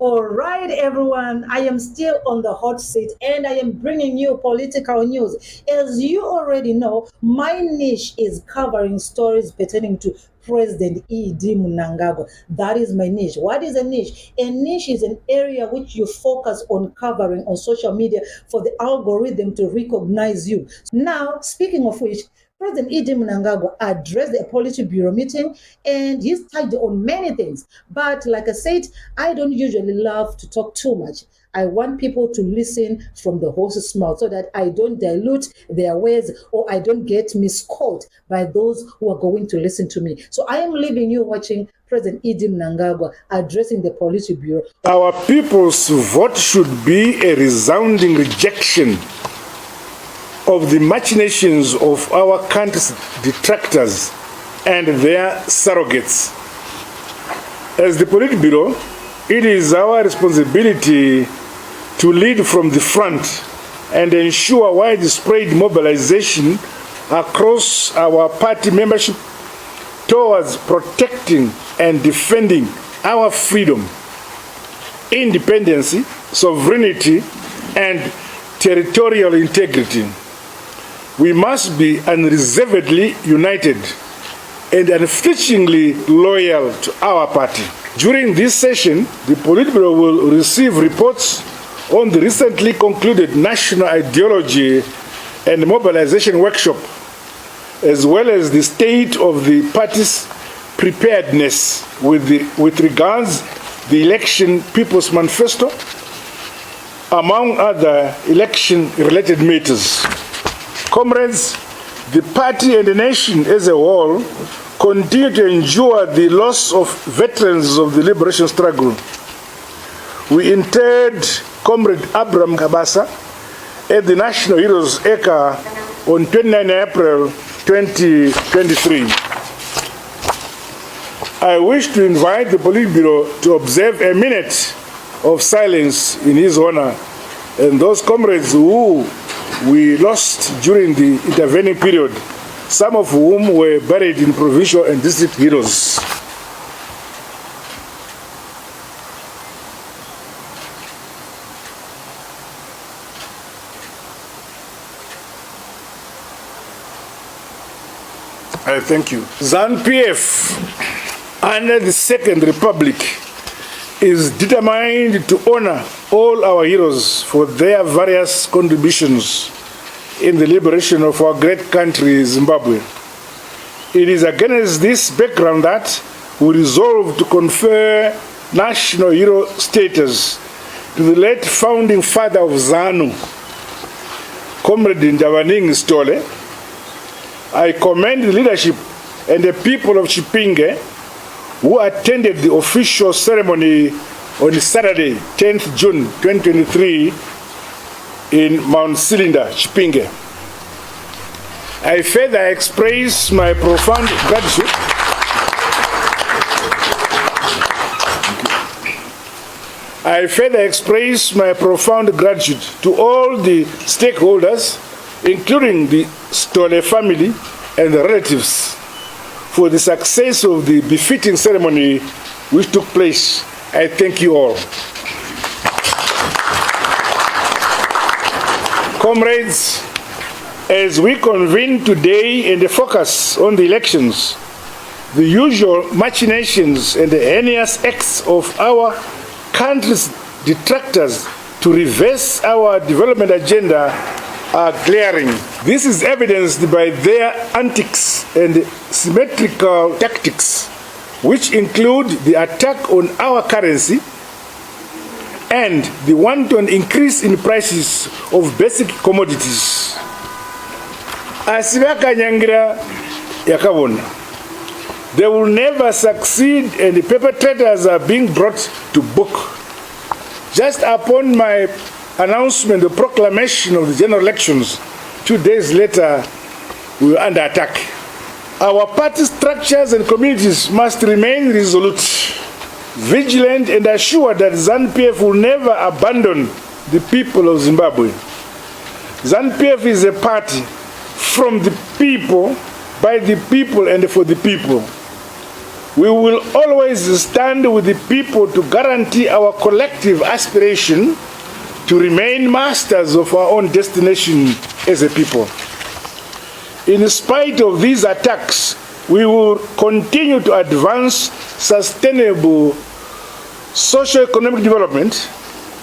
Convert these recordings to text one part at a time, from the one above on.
All right, everyone. I am still on the hot seat and I am bringing you political news. As you already know, my niche is covering stories pertaining to President E.D. Mnangagwa. That is my niche. What is a niche? A niche is an area which you focus on covering on social media for the algorithm to recognize you. Now, speaking of which, President E.D. Mnangagwa addressed a Politburo meeting and he's touched on many things. But like I said, I don't usually love to talk too much. I want people to listen from the horse's mouth so that I don't dilute their words or I don't get misquoted by those who are going to listen to me. So I am leaving you watching President E.D. Mnangagwa addressing the Politburo. Our people's vote should be a resounding rejection of the machinations of our country's detractors and their surrogates. As the Politburo, it is our responsibility to lead from the front and ensure widespread mobilization across our party membership towards protecting and defending our freedom, independence, sovereignty, and territorial integrity. We must be unreservedly united and unflinchingly loyal to our party. During this session, the Politburo will receive reports on the recently concluded National Ideology and Mobilization Workshop, as well as the state of the party's preparedness with regards the Election People's Manifesto, among other election-related matters. Comrades, the party and the nation as a whole continue to endure the loss of veterans of the liberation struggle. We interred Comrade Abraham Kabasa at the National Heroes Acre on 29 April 2023. I wish to invite the Politburo to observe a minute of silence in his honor and those comrades who we lost during the intervening period, some of whom were buried in provincial and district heroes. I thank you. ZANU-PF, under the Second Republic, is determined to honor all our heroes for their various contributions in the liberation of our great country, Zimbabwe. It is against this background that we resolve to confer national hero status to the late founding father of ZANU, Comrade Ndavaning Stole. I commend the leadership and the people of Chipinge who attended the official ceremony on Saturday, 10th June 2023 in Mount Cylinder, Chipinge. I further express my profound gratitude to all the stakeholders, including the Stole family and the relatives, for the success of the befitting ceremony which took place. I thank you all. Comrades, as we convene today and focus on the elections, the usual machinations and the heinous acts of our country's detractors to reverse our development agenda are glaring. This is evidenced by their antics and symmetrical tactics, which include the attack on our currency and the wanton increase in prices of basic commodities. Asivakanyangira yakabona. They will never succeed and the perpetrators are being brought to book. Just upon my announcement, the proclamation of the general elections, 2 days later, we were under attack. Our party structures and communities must remain resolute, vigilant, and assured that ZANU-PF will never abandon the people of Zimbabwe. ZANU-PF is a party from the people, by the people, and for the people. We will always stand with the people to guarantee our collective aspiration to remain masters of our own destination as a people. In spite of these attacks, we will continue to advance sustainable socio-economic development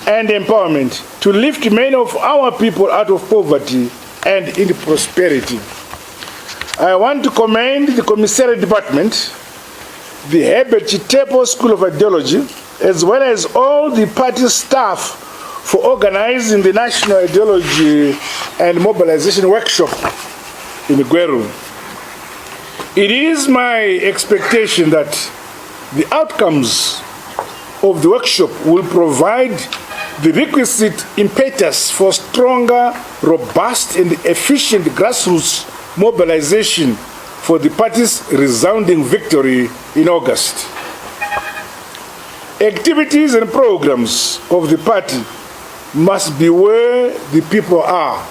and empowerment to lift many of our people out of poverty and into prosperity. I want to commend the Commissariat Department, the Herbert Chitepo School of Ideology, as well as all the party staff for organizing the National Ideology and Mobilization Workshop in Gweru. It is my expectation that the outcomes of the workshop will provide the requisite impetus for stronger, robust, and efficient grassroots mobilization for the party's resounding victory in August. Activities and programs of the party must be where the people are.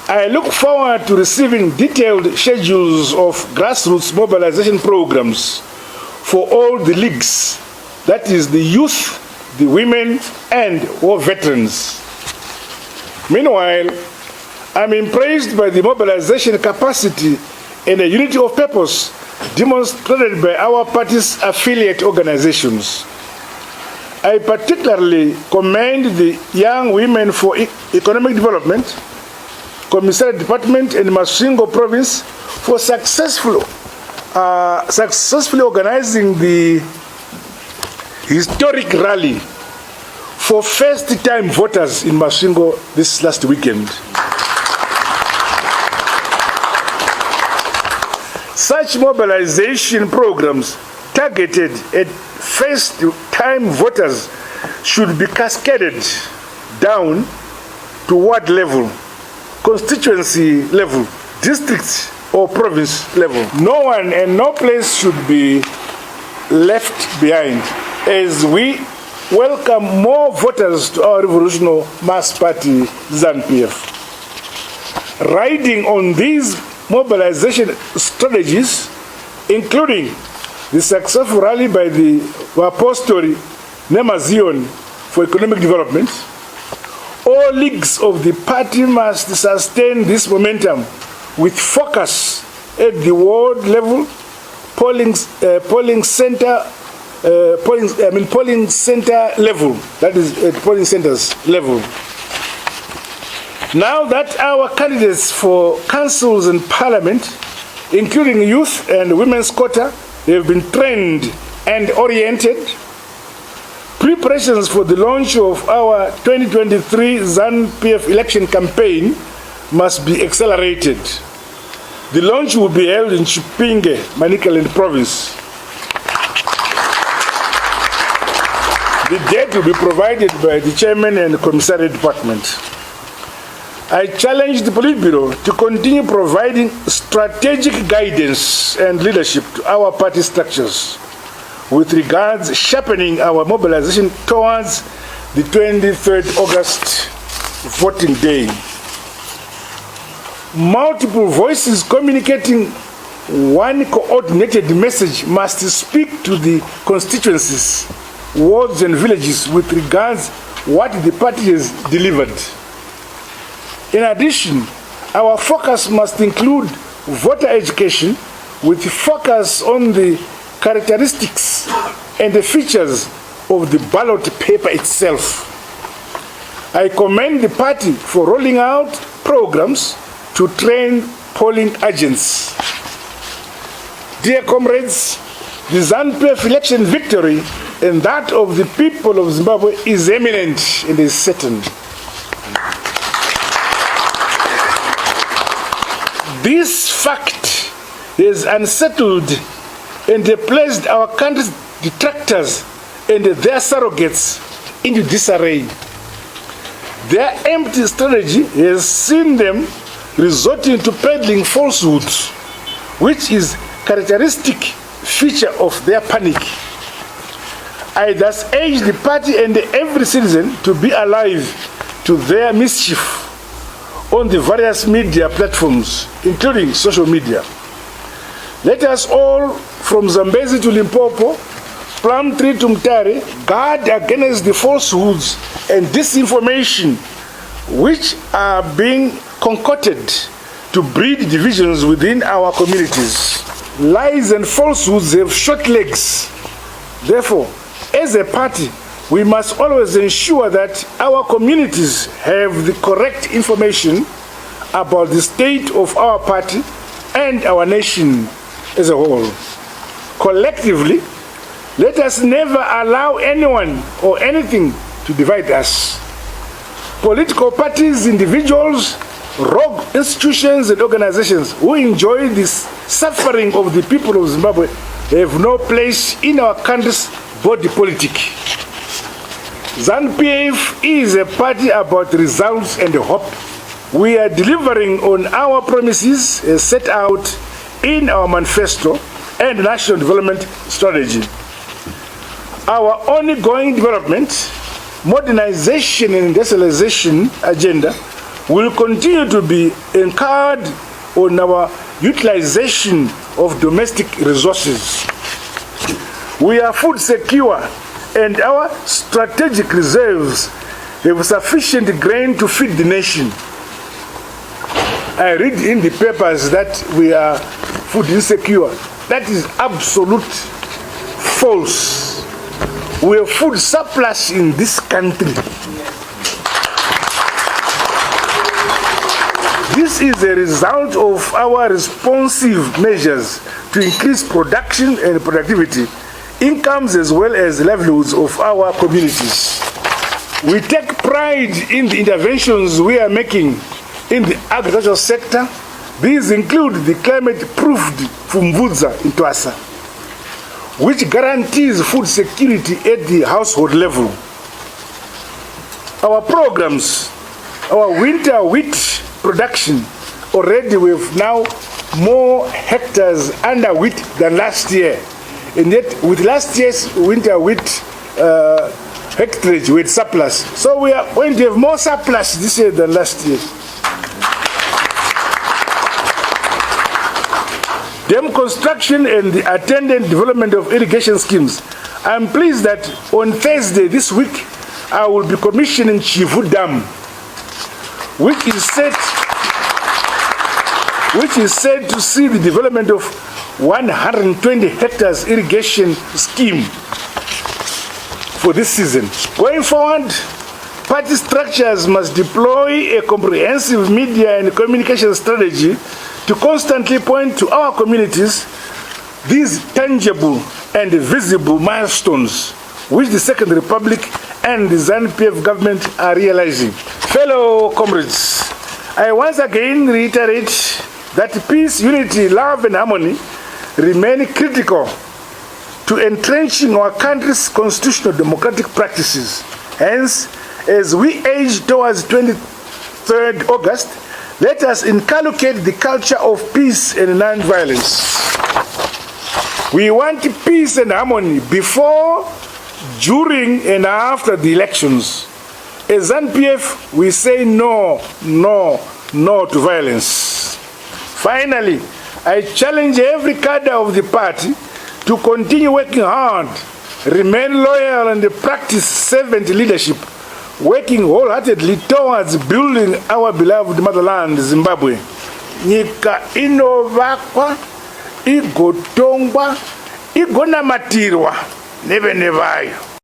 I look forward to receiving detailed schedules of grassroots mobilization programs for all the leagues, that is the youth, the women, and all veterans. Meanwhile, I'm impressed by the mobilization capacity and the unity of purpose demonstrated by our party's affiliate organizations. I particularly commend the Young Women for Economic Development, Commissariat Department, and Masvingo Province for successfully organizing the historic rally for first-time voters in Masvingo this last weekend. Such mobilization programs targeted at first-time voters should be cascaded down to ward level, constituency level, district or province level. No one and no place should be left behind as we welcome more voters to our revolutionary mass party, ZANU-PF. Riding on these mobilization strategies, including the successful rally by the Wapostori Nemazion for economic development, all leagues of the party must sustain this momentum with focus at the ward level, polling center level, that is at polling centers level. Now that our candidates for councils and parliament, including youth and women's quota, have been trained and oriented, preparations for the launch of our 2023 ZANU-PF election campaign must be accelerated. The launch will be held in Chipinge, Manicaland Province. The date will be provided by the chairman and the Commissariat Department. I challenge the Politburo to continue providing strategic guidance and leadership to our party structures with regards to sharpening our mobilization towards the 23rd August voting day. Multiple voices communicating one coordinated message must speak to the constituencies, wards and villages with regards what the party has delivered. In addition, our focus must include voter education with focus on the characteristics and the features of the ballot paper itself. I commend the party for rolling out programs to train polling agents. Dear comrades, the ZANU-PF election victory and that of the people of Zimbabwe is imminent and is certain. This fact has unsettled and placed our country's detractors and their surrogates into disarray. Their empty strategy has seen them resorting to peddling falsehoods, which is characteristic feature of their panic. I thus urge the party and every citizen to be alive to their mischief on the various media platforms, including social media. Let us all, from Zambezi to Limpopo, Plumtree to Mtare, guard against the falsehoods and disinformation which are being concocted to breed divisions within our communities. Lies and falsehoods have short legs. Therefore, as a party, we must always ensure that our communities have the correct information about the state of our party and our nation as a whole. Collectively, let us never allow anyone or anything to divide us. Political parties, individuals, rogue institutions and organizations who enjoy this suffering of the people of Zimbabwe have no place in our country's body politic. ZANU-PF is a party about results and hope. We are delivering on our promises as set out in our manifesto and national development strategy. Our ongoing development, modernization and industrialization agenda will continue to be anchored on our utilization of domestic resources. We are food secure and our strategic reserves have sufficient grain to feed the nation. I read in the papers that we are food insecure. That is absolute false. We have food surplus in this country. This is a result of our responsive measures to increase production and productivity, incomes as well as livelihoods of our communities. We take pride in the interventions we are making in the agricultural sector. These include the climate-proofed Fumvudza in Twasa, which guarantees food security at the household level. Our programs, our winter wheat production, already we have now more hectares under wheat than last year. And yet, with last year's winter wheat hectarage, we had surplus. So we are going to have more surplus this year than last year. Dam construction and the attendant development of irrigation schemes. I'm pleased that on Thursday this week, I will be commissioning Chivu Dam, which is said to see the development of 120 hectares irrigation scheme for this season. Going forward, party structures must deploy a comprehensive media and communication strategy to constantly point to our communities these tangible and visible milestones which the Second Republic and the ZANU-PF government are realizing. Fellow comrades, I once again reiterate that peace, unity, love and harmony remain critical to entrenching our country's constitutional democratic practices. Hence, as we age towards 23rd August, let us inculcate the culture of peace and non-violence. We want peace and harmony before, during and after the elections. As ZANU-PF, we say no, no, no to violence. Finally, I challenge every cadre of the party to continue working hard, remain loyal and practice servant leadership, working wholeheartedly towards building our beloved motherland, Zimbabwe. Nyika inovakwa, igotongwa, igonamatirwa, never nevayo.